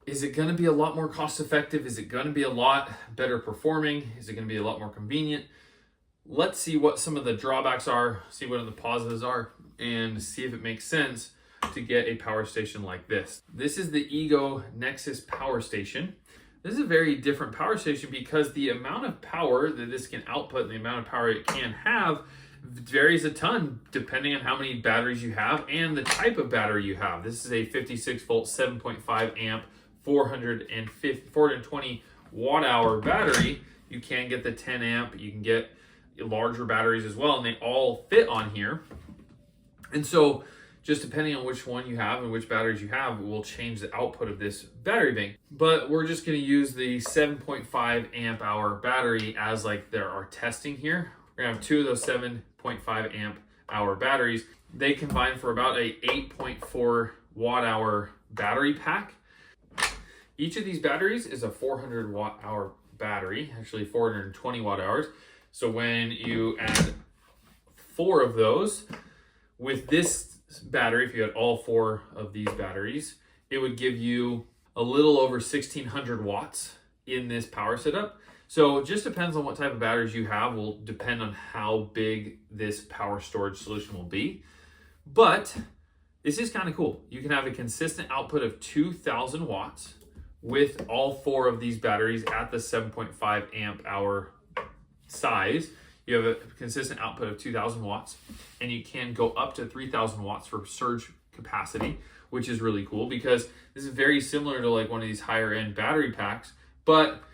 Is it going to be a lot more cost effective? Is it going to be a lot better performing? Is it going to be a lot more convenient? Let's see what some of the drawbacks are, see what the positives are, and see if it makes sense to get a power station like this. This is the Ego Nexus power station. This is a very different power station because the amount of power that this can output and the amount of power it can have varies a ton depending on how many batteries you have and the type of battery you have. This is a 56 volt, 7.5 amp, 420 watt hour battery. You can get the 10 amp, you can get larger batteries as well, and they all fit on here. And so just depending on which one you have and which batteries you have will change the output of this battery bank. But we're just going to use the 7.5 amp hour battery as like our testing here. We're going to have two of those 7.5 amp hour batteries. They combine for about a 8.4 watt hour battery pack. Each of these batteries is a 400 watt hour battery, actually 420 watt hours. So when you add 4 of those with this battery, if you had all 4 of these batteries, it would give you a little over 1600 watts in this power setup. So it just depends on what type of batteries you have, will depend on how big this power storage solution will be. But this is kind of cool. You can have a consistent output of 2000 watts with all 4 of these batteries at the 7.5 amp hour size. You have a consistent output of 2000 watts, and you can go up to 3000 watts for surge capacity, which is really cool because this is very similar to like one of these higher end battery packs, but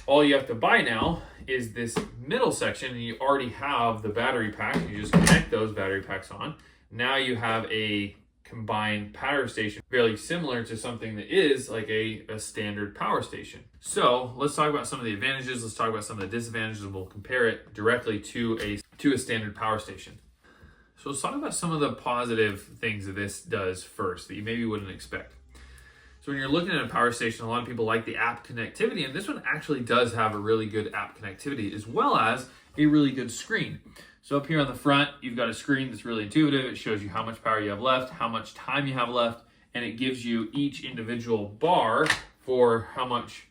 all you have to buy now is this middle section, and you already have the battery pack. You just connect those battery packs on. Now you have a combined power station, fairly similar to something that is like a standard power station. So let's talk about some of the advantages. Let's talk about some of the disadvantages, and we'll compare it directly to a standard power station. So let's talk about some of the positive things that this does first that you maybe wouldn't expect. So when you're looking at a power station, a lot of people like the app connectivity, and this one actually does have a really good app connectivity as well as a really good screen. So up here on the front, you've got a screen that's really intuitive. It shows you how much power you have left, how much time you have left, and it gives you each individual bar for how much,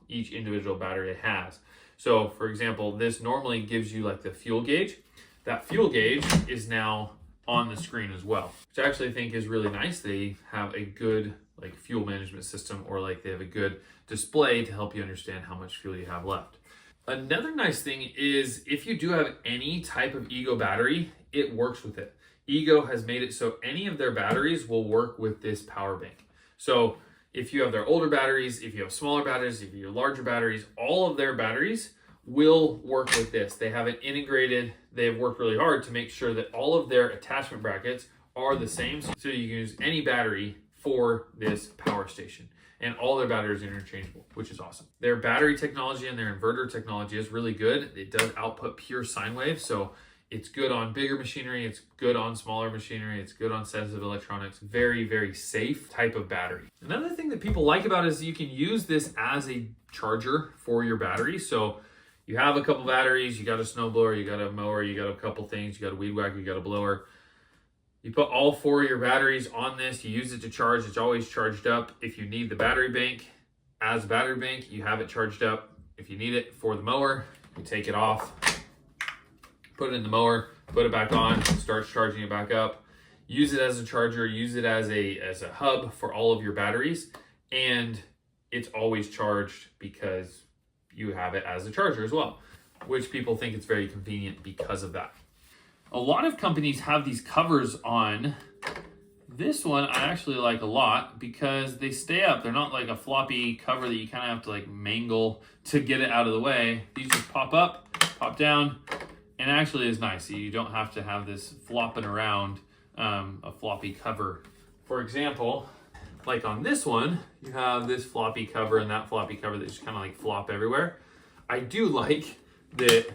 each individual battery has. So for example, this normally gives you like the fuel gauge. That fuel gauge is now on the screen as well, which I actually think is really nice. They have a good like fuel management system, or like they have a good display to help you understand how much fuel you have left. Another nice thing is if you do have any type of Ego battery, it works with it. Ego has made it so any of their batteries will work with this power bank. So if you have their older batteries, if you have smaller batteries, if you have larger batteries, all of their batteries will work with this. They have it integrated. They've worked really hard to make sure that all of their attachment brackets are the same. So you can use any battery for this power station, and all their batteries are interchangeable, which is awesome. Their battery technology and their inverter technology is really good. It does output pure sine waves, so it's good on bigger machinery, it's good on smaller machinery, it's good on sensitive electronics. Very, very safe type of battery. Another thing that people like about it is you can use this as a charger for your battery. So you have a couple batteries, you got a snowblower, you got a mower, you got a couple things, you got a weed whacker, you got a blower. You put all 4 of your batteries on this, you use it to charge, it's always charged up. If you need the battery bank as a battery bank, you have it charged up. If you need it for the mower, you take it off, put it in the mower, put it back on, starts charging it back up. Use it as a charger, use it as a hub for all of your batteries, and it's always charged because you have it as a charger as well, which people think it's very convenient because of that. A lot of companies have these covers on. This one I actually like a lot because they stay up. They're not like a floppy cover that you kind of have to like mangle to get it out of the way. These just pop up, pop down, and actually is nice. So you don't have to have this flopping around a floppy cover. For example, like on this one, you have this floppy cover and that floppy cover that just kind of like flop everywhere. I do like that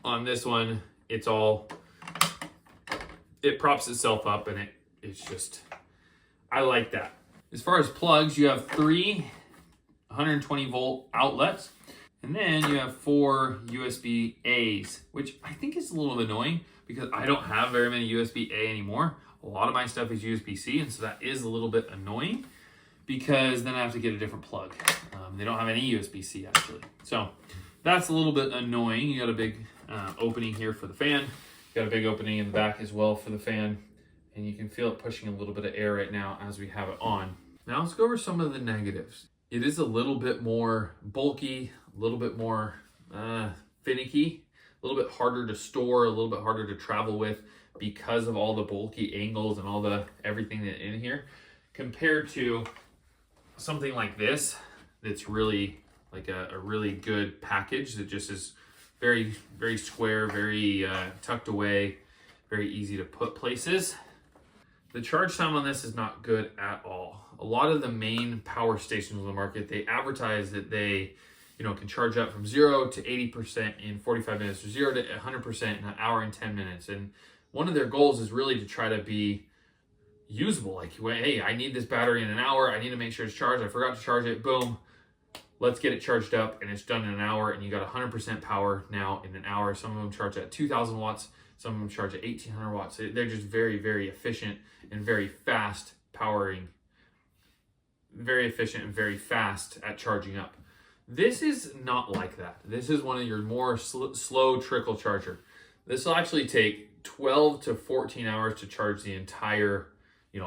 on this one, it props itself up, and it's just, I like that. As far as plugs, you have 3 120 volt outlets, and then you have 4 USB-A's, which I think is a little annoying because I don't have very many USB-A anymore. A lot of my stuff is USB-C, and so that is a little bit annoying. because then I have to get a different plug. They don't have any USB-C actually. So that's a little bit annoying. You got a big opening here for the fan. You got a big opening in the back as well for the fan. And you can feel it pushing a little bit of air right now as we have it on. Now let's go over some of the negatives. It is a little bit more bulky, a little bit more finicky, a little bit harder to store, a little bit harder to travel with because of all the bulky angles and all the everything that in here, compared to something like this that's really like a really good package that just is very, very square, very tucked away, very easy to put places. The charge time on this is not good at all. A lot of the main power stations on the market, they advertise that they, can charge up from 0 to 80% in 45 minutes, or 0 to 100% in an hour and 10 minutes. And one of their goals is really to try to be usable. Like, hey, I need this battery in an hour. I need to make sure it's charged. I forgot to charge it. Boom. Let's get it charged up, and it's done in an hour, and you got 100% power now in an hour. Some of them charge at 2,000 watts. Some of them charge at 1,800 watts. They're just very, very efficient and very fast powering. Very efficient and very fast at charging up. This is not like that. This is one of your more slow trickle charger. This will actually take 12 to 14 hours to charge the entire,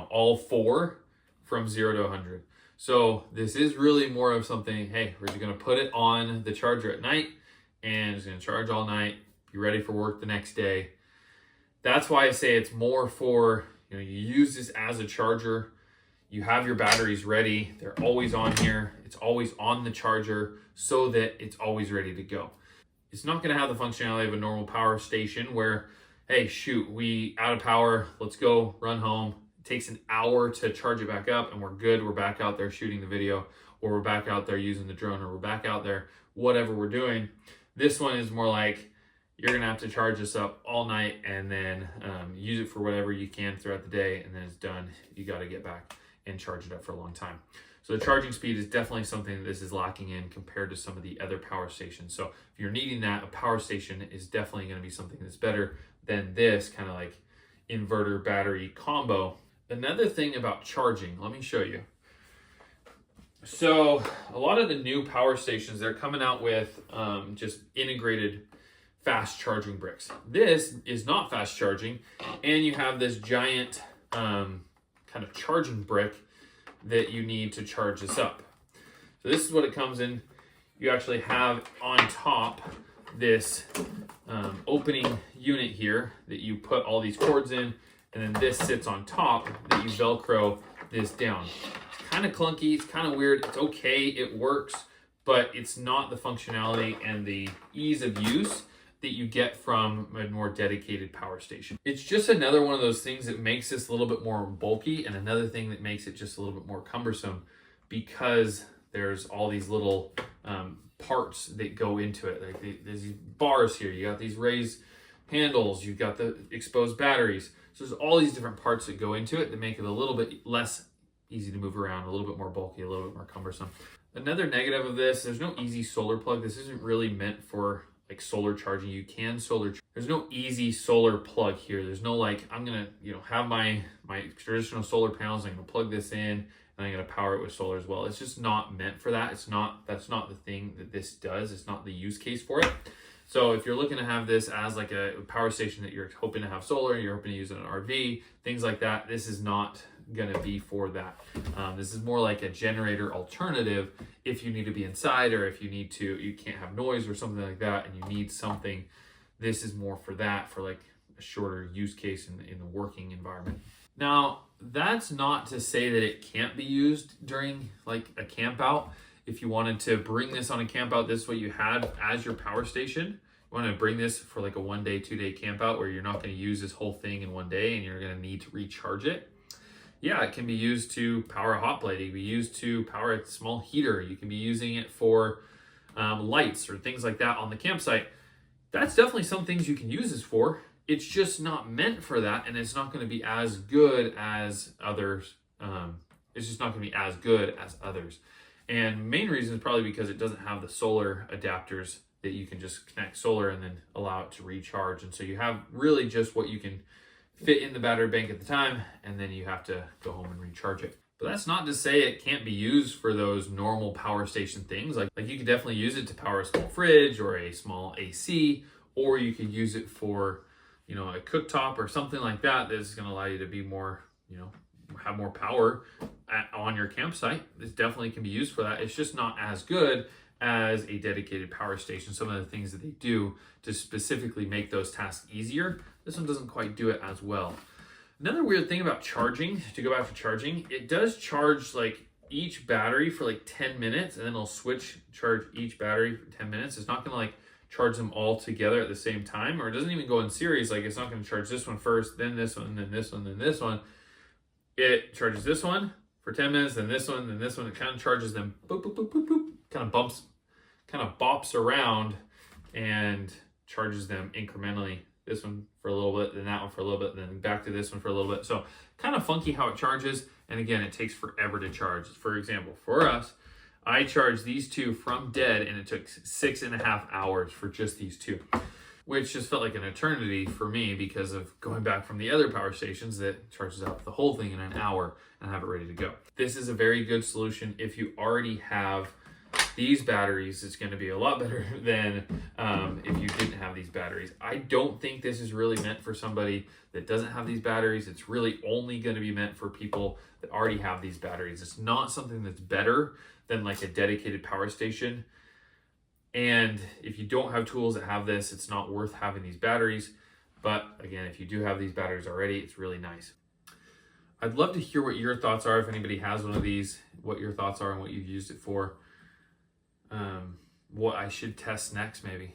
all four from 0 to 100. So this is really more of something, hey, we're just going to put it on the charger at night and it's going to charge all night, be ready for work the next day. That's why I say it's more for, you use this as a charger. You have your batteries ready. They're always on here. It's always on the charger so that it's always ready to go. It's not going to have the functionality of a normal power station where, hey, shoot, we out of power. Let's go run home. It takes an hour to charge it back up and we're good. We're back out there shooting the video, or we're back out there using the drone, or we're back out there, whatever we're doing. This one is more like, you're going to have to charge this up all night and then use it for whatever you can throughout the day. And then it's done. You got to get back and charge it up for a long time. So the charging speed is definitely something that this is lacking in compared to some of the other power stations. So if you're needing that, a power station is definitely going to be something that's better than this kind of like inverter battery combo. Another thing about charging, let me show you. So a lot of the new power stations, they're coming out with just integrated fast charging bricks. This is not fast charging, and you have this giant kind of charging brick that you need to charge this up. So this is what it comes in. You actually have on top this opening unit here that you put all these cords in, and then this sits on top that you Velcro this down. It's kind of clunky, it's kind of weird. It's okay, it works, but it's not the functionality and the ease of use that you get from a more dedicated power station. It's just another one of those things that makes this a little bit more bulky, and another thing that makes it just a little bit more cumbersome because there's all these little parts that go into it. Like there's these bars here, you got these raised handles, you've got the exposed batteries. So there's all these different parts that go into it that make it a little bit less easy to move around, a little bit more bulky, a little bit more cumbersome. Another negative of this, there's no easy solar plug. This isn't really meant for like solar charging. You can there's no easy solar plug here. There's no like, I'm gonna have my traditional solar panels, I'm gonna plug this in and I'm gonna power it with solar as well. It's just not meant for that. That's not the thing that this does. It's not the use case for it. So if you're looking to have this as like a power station that you're hoping to have solar, you're hoping to use it in an RV, things like that, this is not gonna be for that. This is more like a generator alternative if you need to be inside, or if you can't have noise or something like that and you need something. This is more for that, for like a shorter use case in the working environment. Now, that's not to say that it can't be used during like a camp out. If you wanted to bring this on a camp out, this is what you had as your power station. You want to bring this for like a 1 day, 2 day camp out where you're not going to use this whole thing in 1 day and you're going to need to recharge it. Yeah, it can be used to power a hot plate. It can be used to power a small heater. You can be using it for lights or things like that on the campsite. That's definitely some things you can use this for. It's just not meant for that, and it's not going to be as good as others. It's just not going to be as good as others. And main reason is probably because it doesn't have the solar adapters that you can just connect solar and then allow it to recharge. And so you have really just what you can fit in the battery bank at the time, and then you have to go home and recharge it. But that's not to say it can't be used for those normal power station things. Like you could definitely use it to power a small fridge or a small AC, or you could use it for, you know, a cooktop or something like that. That's going to allow you to be more, you know, have more power on your campsite. This definitely can be used for that. It's just not as good as a dedicated power station. Some of the things that they do to specifically make those tasks easier, this one doesn't quite do it as well. Another weird thing about charging, to go back to charging, it does charge like each battery for like 10 minutes, and then it'll charge each battery for 10 minutes. It's not gonna like charge them all together at the same time, or it doesn't even go in series. Like it's not gonna charge this one first, then this one, then this one, then this one. It charges this one for 10 minutes, then this one, then this one. It kind of charges them, boop, boop, boop, boop, boop, kind of bops around and charges them incrementally. This one for a little bit, then that one for a little bit, then back to this one for a little bit. So kind of funky how it charges. And again, it takes forever to charge. For example, for us, I charged these two from dead, and it took 6.5 hours for just these two, which just felt like an eternity for me because of going back from the other power stations that charges out the whole thing in an hour and have it ready to go. This is a very good solution if you already have these batteries. It's going to be a lot better than if you didn't have these batteries. I don't think this is really meant for somebody that doesn't have these batteries. It's really only going to be meant for people that already have these batteries. It's not something that's better than like a dedicated power station. And if you don't have tools that have this, it's not worth having these batteries. But again, if you do have these batteries already, it's really nice. I'd love to hear what your thoughts are if anybody has one of these, what your thoughts are and what you've used it for. What I should test next maybe.